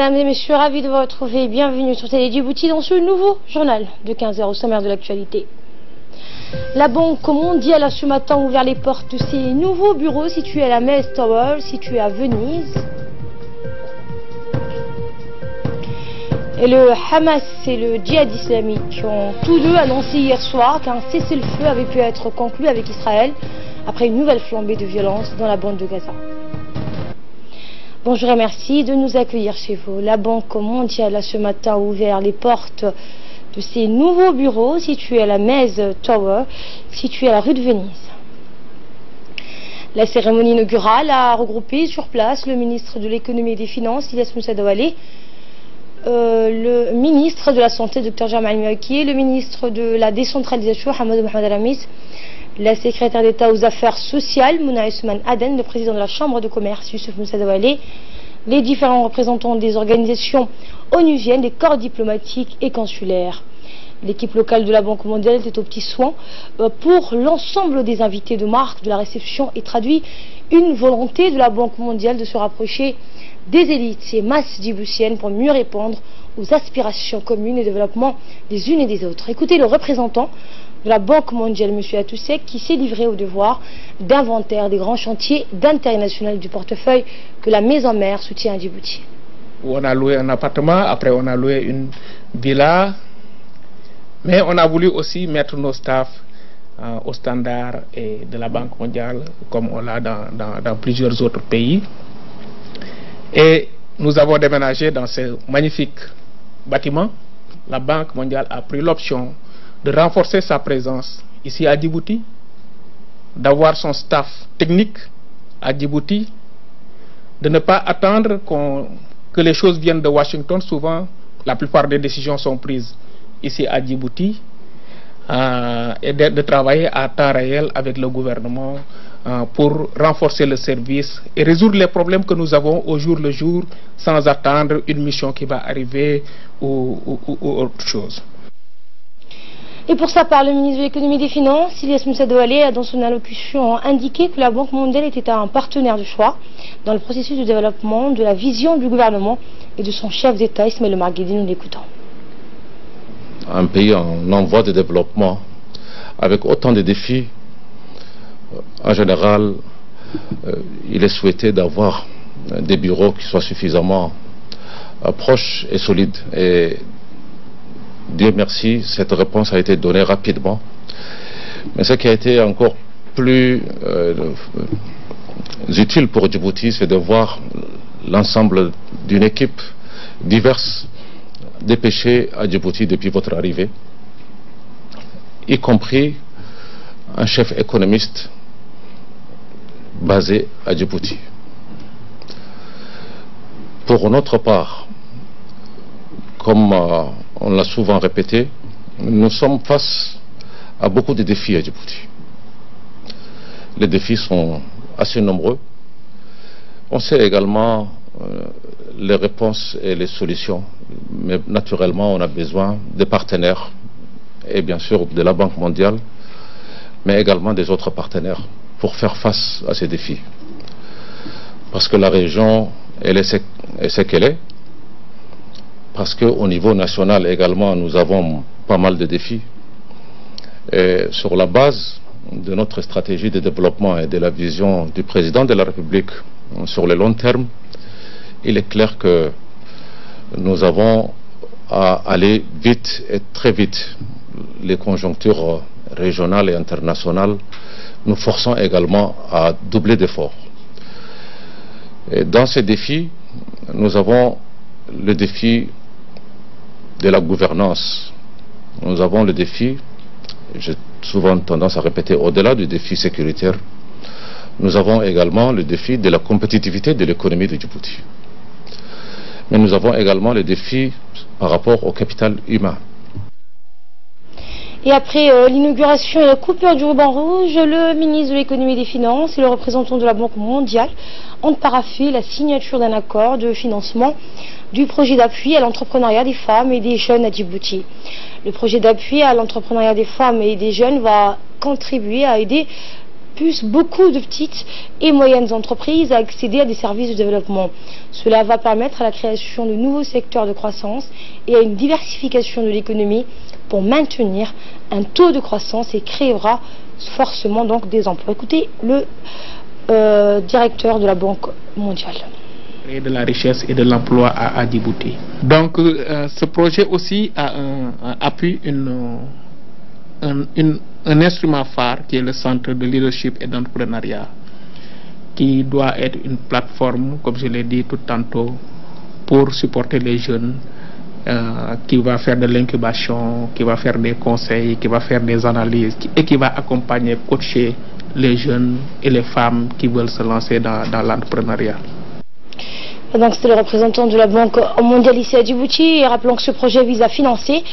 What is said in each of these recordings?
Mesdames et messieurs, ravi de vous retrouver. Bienvenue sur Télé Djibouti dans ce nouveau journal de 15 h au sommaire de l'actualité. La Banque mondiale a ce matin ouvert les portes de ses nouveaux bureaux situés à la Messe Tower, situés à Venise. Et le Hamas et le djihad islamique ont tous deux annoncé hier soir qu'un cessez-le-feu avait pu être conclu avec Israël après une nouvelle flambée de violence dans la bande de Gaza. Bonjour et merci de nous accueillir chez vous. La Banque mondiale a ce matin ouvert les portes de ses nouveaux bureaux situés à la Messe Tower, située à la rue de Venise. La cérémonie inaugurale a regroupé sur place le ministre de l'économie et des finances, Ilyas Moussa Douale, le ministre de la Santé, Dr Jamal Miaki, le ministre de la décentralisation, Hamadou Mohamed Ramis, la secrétaire d'État aux affaires sociales, Mouna Ousmane Aden, le président de la Chambre de commerce, Youssouf Moussa Douale, les différents représentants des organisations onusiennes, des corps diplomatiques et consulaires. L'équipe locale de la Banque mondiale était aux petits soins pour l'ensemble des invités de marque de la réception et traduit une volonté de la Banque mondiale de se rapprocher des élites et masses djiboutiennes pour mieux répondre aux aspirations communes et développement des unes et des autres. Écoutez le représentant de la Banque mondiale, M. Atousek, qui s'est livré au devoir d'inventaire des grands chantiers d'intérêt national du portefeuille que la maison mère soutient à Djibouti. On a loué un appartement, après on a loué une villa, mais on a voulu aussi mettre nos staffs au standard de la Banque mondiale, comme on l'a dans plusieurs autres pays. Et nous avons déménagé dans ce magnifique bâtiment. La Banque mondiale a pris l'option de renforcer sa présence ici à Djibouti, d'avoir son staff technique à Djibouti, de ne pas attendre que les choses viennent de Washington. Souvent, la plupart des décisions sont prises ici à Djibouti, et de travailler à temps réel avec le gouvernement pour renforcer le service et résoudre les problèmes que nous avons au jour le jour sans attendre une mission qui va arriver ou autre chose. Et pour sa part, le ministre de l'économie et des finances, Ilyas Moussa Douale, a dans son allocution indiqué que la Banque mondiale était un partenaire de choix dans le processus de développement de la vision du gouvernement et de son chef d'État, Ismaël Omar Guelleh. Nous l'écoutons. Un pays en voie de développement, avec autant de défis, en général, il est souhaité d'avoir des bureaux qui soient suffisamment proches et solides. Et Dieu merci, cette réponse a été donnée rapidement. Mais ce qui a été encore plus utile pour Djibouti, c'est de voir l'ensemble d'une équipe diverse dépêchée à Djibouti depuis votre arrivée, y compris un chef économiste basé à Djibouti. Pour notre part, comme on l'a souvent répété, nous sommes face à beaucoup de défis à Djibouti. Les défis sont assez nombreux. On sait également les réponses et les solutions, mais naturellement on a besoin des partenaires et bien sûr de la Banque mondiale, mais également des autres partenaires pour faire face à ces défis. Parce que la région, elle est ce qu'elle est, parce qu'au niveau national également, nous avons pas mal de défis. Et sur la base de notre stratégie de développement et de la vision du président de la République sur le long terme, il est clair que nous avons à aller vite et très vite. Les conjonctures régionales et internationales nous forçons également à doubler d'efforts. Et dans ces défis, nous avons le défi de la gouvernance. Nous avons le défi, j'ai souvent tendance à répéter, au-delà du défi sécuritaire, nous avons également le défi de la compétitivité de l'économie de Djibouti. Mais nous avons également le défi par rapport au capital humain. Et après l'inauguration et la coupure du ruban rouge, le ministre de l'économie et des finances et le représentant de la Banque mondiale ont paraphé la signature d'un accord de financement du projet d'appui à l'entrepreneuriat des femmes et des jeunes à Djibouti. Le projet d'appui à l'entrepreneuriat des femmes et des jeunes va contribuer à aider pousse beaucoup de petites et moyennes entreprises à accéder à des services de développement. Cela va permettre à la création de nouveaux secteurs de croissance et à une diversification de l'économie pour maintenir un taux de croissance et créera forcément donc des emplois. Écoutez le directeur de la Banque mondiale. Et de la richesse et de l'emploi à Djibouti. Donc ce projet aussi a appuie un instrument phare qui est le centre de leadership et d'entrepreneuriat, qui doit être une plateforme, comme je l'ai dit tout tantôt, pour supporter les jeunes, qui va faire de l'incubation, qui va faire des conseils, qui va faire des analyses et qui va accompagner, coacher les jeunes et les femmes qui veulent se lancer dans l'entrepreneuriat. Donc c'était le représentant de la Banque mondiale ici à Djibouti. Et rappelons que ce projet vise à financer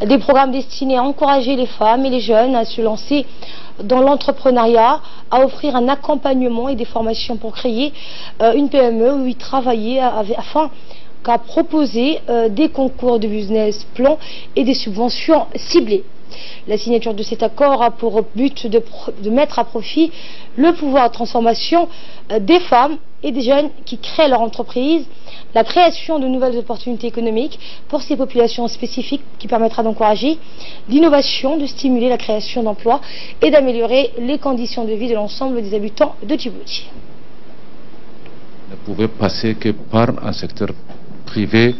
des programmes destinés à encourager les femmes et les jeunes à se lancer dans l'entrepreneuriat, à offrir un accompagnement et des formations pour créer une PME ou y travailler afin qu'à proposer des concours de business plan et des subventions ciblées. La signature de cet accord a pour but de mettre à profit le pouvoir de transformation des femmes et des jeunes qui créent leur entreprise, la création de nouvelles opportunités économiques pour ces populations spécifiques qui permettra d'encourager l'innovation, de stimuler la création d'emplois et d'améliorer les conditions de vie de l'ensemble des habitants de Djibouti. Ne pouvait passer que par un secteur privé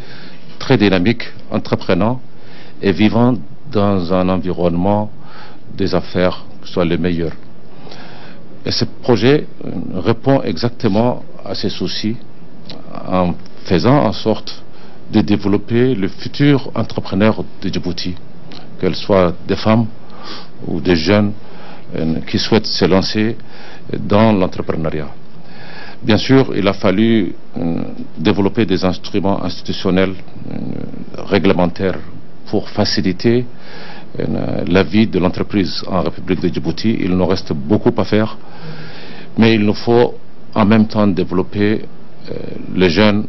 très dynamique, entreprenant et vivant dans un environnement des affaires qui soit le meilleur. Et ce projet répond exactement à ces soucis en faisant en sorte de développer le futur entrepreneur de Djibouti, qu'elles soient des femmes ou des jeunes qui souhaitent se lancer dans l'entrepreneuriat. Bien sûr, il a fallu développer des instruments institutionnels, réglementaires pour faciliter la vie de l'entreprise en République de Djibouti. Il nous reste beaucoup à faire, mais il nous faut en même temps développer les jeunes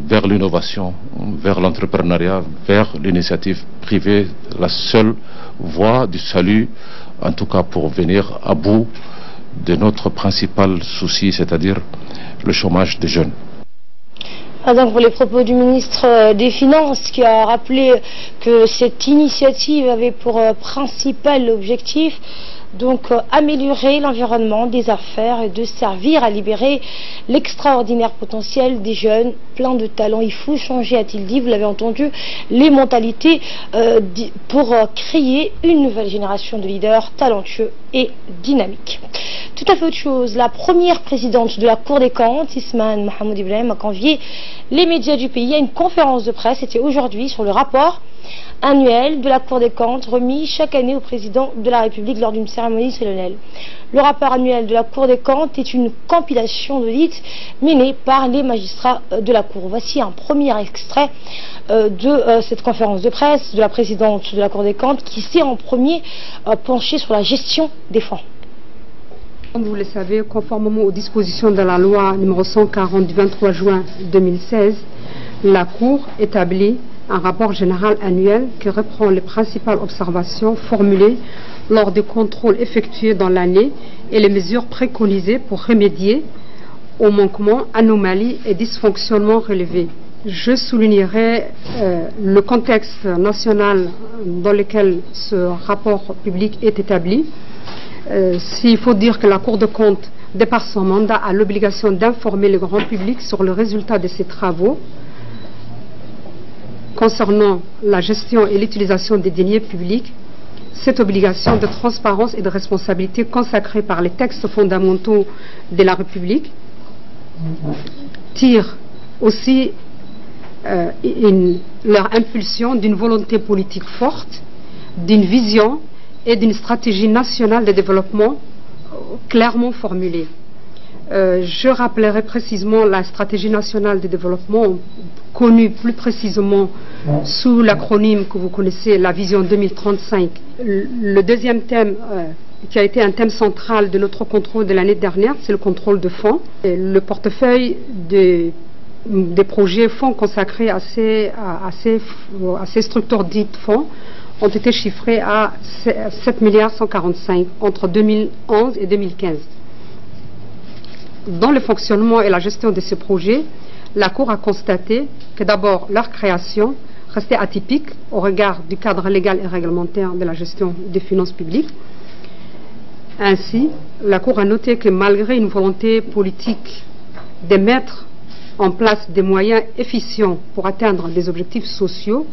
vers l'innovation, vers l'entrepreneuriat, vers l'initiative privée, la seule voie du salut, en tout cas pour venir à bout de notre principal souci, c'est-à-dire le chômage des jeunes. Donc pour les propos du ministre des Finances qui a rappelé que cette initiative avait pour principal objectif donc améliorer l'environnement des affaires et de servir à libérer l'extraordinaire potentiel des jeunes pleins de talent. Il faut changer, a-t-il dit, vous l'avez entendu, les mentalités pour créer une nouvelle génération de leaders talentueux et dynamiques. Tout à fait autre chose, la première présidente de la Cour des comptes, Isman Mohamed Ibrahim, a convié les médias du pays à une conférence de presse, c'était aujourd'hui, sur le rapport annuel de la Cour des comptes remis chaque année au président de la République lors d'une cérémonie solennelle. Le rapport annuel de la Cour des comptes est une compilation d'audits menés par les magistrats de la Cour. Voici un premier extrait de cette conférence de presse de la présidente de la Cour des comptes qui s'est en premier penchée sur la gestion des fonds. Comme vous le savez, conformément aux dispositions de la loi numéro 140 du 23 juin 2016, la Cour établit un rapport général annuel qui reprend les principales observations formulées lors des contrôles effectués dans l'année et les mesures préconisées pour remédier aux manquements, anomalies et dysfonctionnements relevés. Je soulignerai le contexte national dans lequel ce rapport public est établi. S'il faut dire que la Cour des comptes, de par son mandat, a l'obligation d'informer le grand public sur le résultat de ses travaux concernant la gestion et l'utilisation des deniers publics. Cette obligation de transparence et de responsabilité consacrée par les textes fondamentaux de la République tire aussi leur impulsion d'une volonté politique forte, d'une vision et d'une stratégie nationale de développement clairement formulée. Je rappellerai précisément la stratégie nationale de développement, connue plus précisément sous l'acronyme que vous connaissez, la vision 2035. Le deuxième thème, qui a été un thème central de notre contrôle de l'année dernière, c'est le contrôle de fonds. Et le portefeuille des projets fonds consacrés à ces structures dites fonds ont été chiffrés à 7 milliards 145 entre 2011 et 2015. Dans le fonctionnement et la gestion de ces projets, la Cour a constaté que d'abord leur création restait atypique au regard du cadre légal et réglementaire de la gestion des finances publiques. Ainsi, la Cour a noté que malgré une volonté politique de mettre en place des moyens efficients pour atteindre des objectifs sociaux,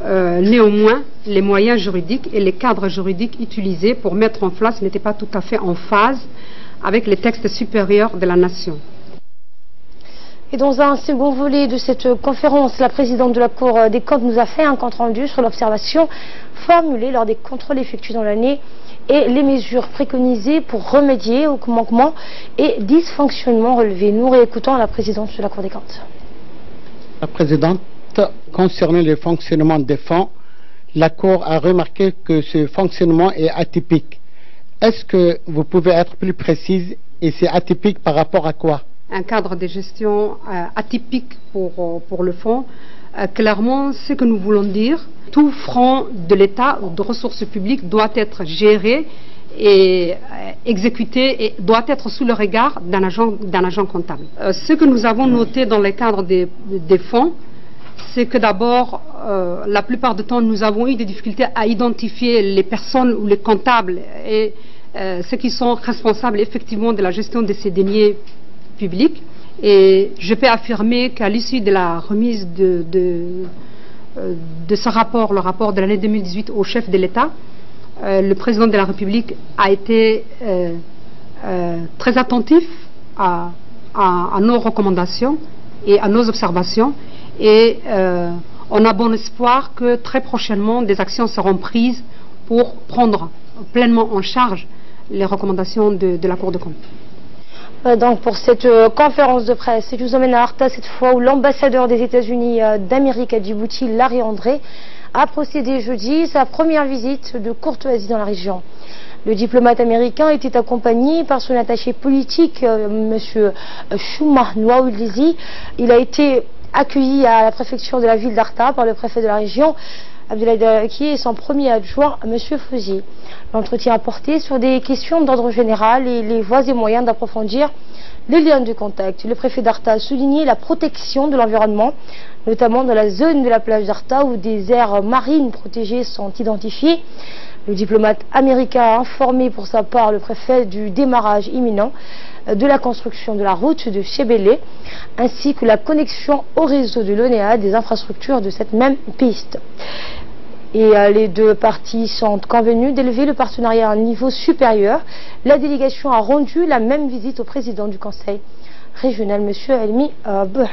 néanmoins, les moyens juridiques et les cadres juridiques utilisés pour mettre en place n'étaient pas tout à fait en phase avec les textes supérieurs de la nation. Et dans un second volet de cette conférence, la présidente de la Cour des comptes nous a fait un compte rendu sur l'observation formulée lors des contrôles effectués dans l'année et les mesures préconisées pour remédier aux manquements et dysfonctionnements relevés. Nous réécoutons la présidente de la Cour des comptes. La présidente, concernant le fonctionnement des fonds, la Cour a remarqué que ce fonctionnement est atypique. Est-ce que vous pouvez être plus précise et c'est atypique par rapport à quoi? Un cadre de gestion atypique pour le fonds. Clairement, ce que nous voulons dire, tout franc de l'État ou de ressources publiques doit être géré et exécuté et doit être sous le regard d'un agent comptable. Ce que nous avons noté dans le cadre des fonds, c'est que d'abord, la plupart du temps, nous avons eu des difficultés à identifier les personnes ou les comptables et ceux qui sont responsables effectivement de la gestion de ces deniers publics. Et je peux affirmer qu'à l'issue de la remise de ce rapport, le rapport de l'année 2018 au chef de l'État, le président de la République a été très attentif à nos recommandations et à nos observations. Et on a bon espoir que très prochainement des actions seront prises pour prendre pleinement en charge les recommandations de la Cour des comptes. Donc pour cette conférence de presse, je vous emmène à Arta cette fois où l'ambassadeur des États-Unis d'Amérique à Djibouti, Larry André, a procédé jeudi sa première visite de courtoisie dans la région. Le diplomate américain était accompagné par son attaché politique, M. Chouma Nouaoulizi. Il a été accueilli à la préfecture de la ville d'Arta par le préfet de la région, Abdoulaye Dalaki, et son premier adjoint, M. Fouzi. L'entretien a porté sur des questions d'ordre général et les voies et moyens d'approfondir les liens de contact. Le préfet d'Arta a souligné la protection de l'environnement, notamment dans la zone de la plage d'Arta où des aires marines protégées sont identifiées. Le diplomate américain a informé pour sa part le préfet du démarrage imminent de la construction de la route de Chebele, ainsi que la connexion au réseau de l'ONEA des infrastructures de cette même piste. Et les deux parties sont convenues d'élever le partenariat à un niveau supérieur. La délégation a rendu la même visite au président du conseil régional, M. Elmi Bouh.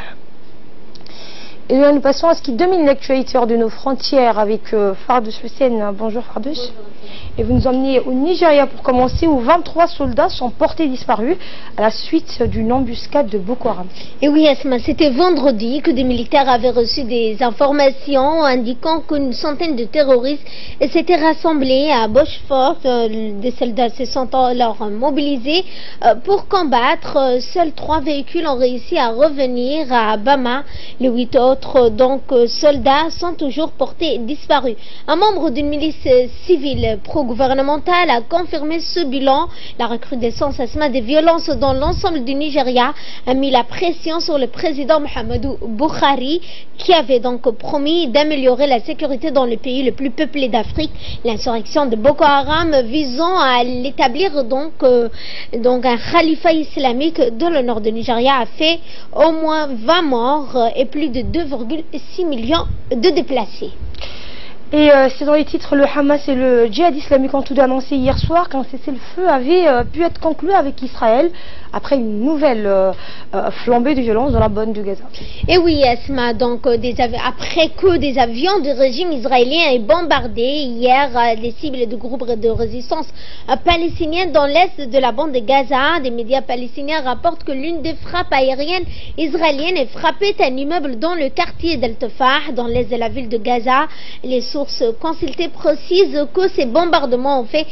Et là, nous passons à ce qui domine l'actualité hors de nos frontières avec Fardouche Hussein. Bonjour Fardouche. Et vous nous emmenez au Nigeria pour commencer, où 23 soldats sont portés disparus à la suite d'une embuscade de Boko Haram. Et oui, Asma, c'était vendredi que des militaires avaient reçu des informations indiquant qu'une centaine de terroristes s'étaient rassemblés à Bochefort. Des soldats se sont alors mobilisés pour combattre. Seuls 3 véhicules ont réussi à revenir à Bama. Les 8 autres soldats sont toujours portés disparus. Un membre d'une milice civile pro-gouvernementale a confirmé ce bilan. La recrudescence des violences dans l'ensemble du Nigeria a mis la pression sur le président Muhammadu Buhari, qui avait donc promis d'améliorer la sécurité dans le pays le plus peuplé d'Afrique. L'insurrection de Boko Haram visant à l'établir donc un califat islamique dans le nord du Nigeria a fait au moins 20 morts et plus de 2,6 millions de déplacés. Et c'est dans les titres, le Hamas et le djihad islamique ont tout annoncé hier soir qu'un cessez-le-feu avait pu être conclu avec Israël après une nouvelle flambée de violence dans la bande de Gaza. Et oui, Asma, donc après que des avions du régime israélien aient bombardé hier les cibles de groupes de résistance palestiniens dans l'est de la bande de Gaza, des médias palestiniens rapportent que l'une des frappes aériennes israéliennes est frappée un immeuble dans le quartier d'Al-Tafah, dans l'est de la ville de Gaza. Les sources sources consultées précisent que ces bombardements ont fait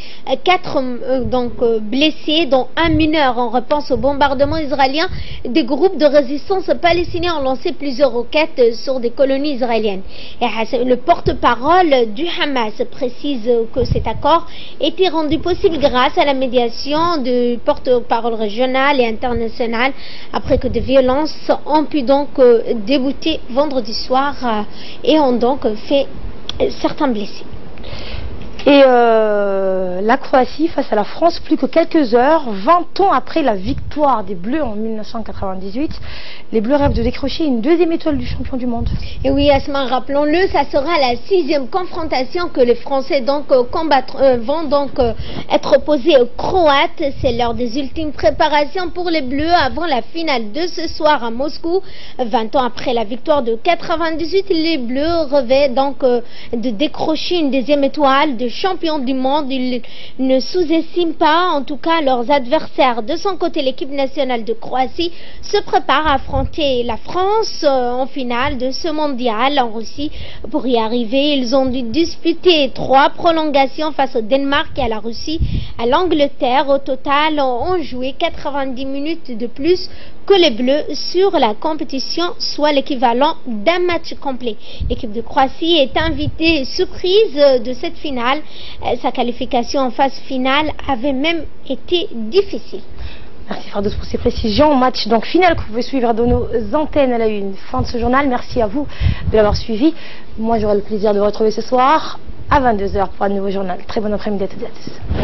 4 blessés, dont un mineur. En réponse aux bombardements israéliens, des groupes de résistance palestiniens ont lancé plusieurs roquettes sur des colonies israéliennes. Et le porte-parole du Hamas précise que cet accord était rendu possible grâce à la médiation du porte-parole régional et international après que des violences ont pu donc débuter vendredi soir et ont donc fait certains blessés. Et la Croatie face à la France, plus que quelques heures, 20 ans après la victoire des Bleus en 1998, les Bleus rêvent de décrocher une 2e étoile du champion du monde. Et oui, Asma, rappelons-le, ça sera la 6e confrontation que les Français donc vont donc être opposés aux Croates. C'est l'heure des ultimes préparations pour les Bleus avant la finale de ce soir à Moscou. 20 ans après la victoire de 98, les Bleus rêvaient donc de décrocher une 2e étoile de champion du monde. Ils ne sous-estiment pas en tout cas leurs adversaires. De son côté, l'équipe nationale de Croatie se prépare à affronter la France en finale de ce mondial en Russie. Pour y arriver, ils ont dû disputer 3 prolongations face au Danemark et à la Russie. À l'Angleterre, au total, ont joué 90 minutes de plus que les Bleus sur la compétition, soit l'équivalent d'un match complet. L'équipe de Croatie est invitée surprise de cette finale. Sa qualification en phase finale avait même été difficile. Merci Fardos pour ces précisions. Match donc final que vous pouvez suivre de nos antennes à la une. Fin de ce journal. Merci à vous de l'avoir suivi. Moi j'aurai le plaisir de vous retrouver ce soir à 22h pour un nouveau journal. Très bon après-midi à toutes et à tous.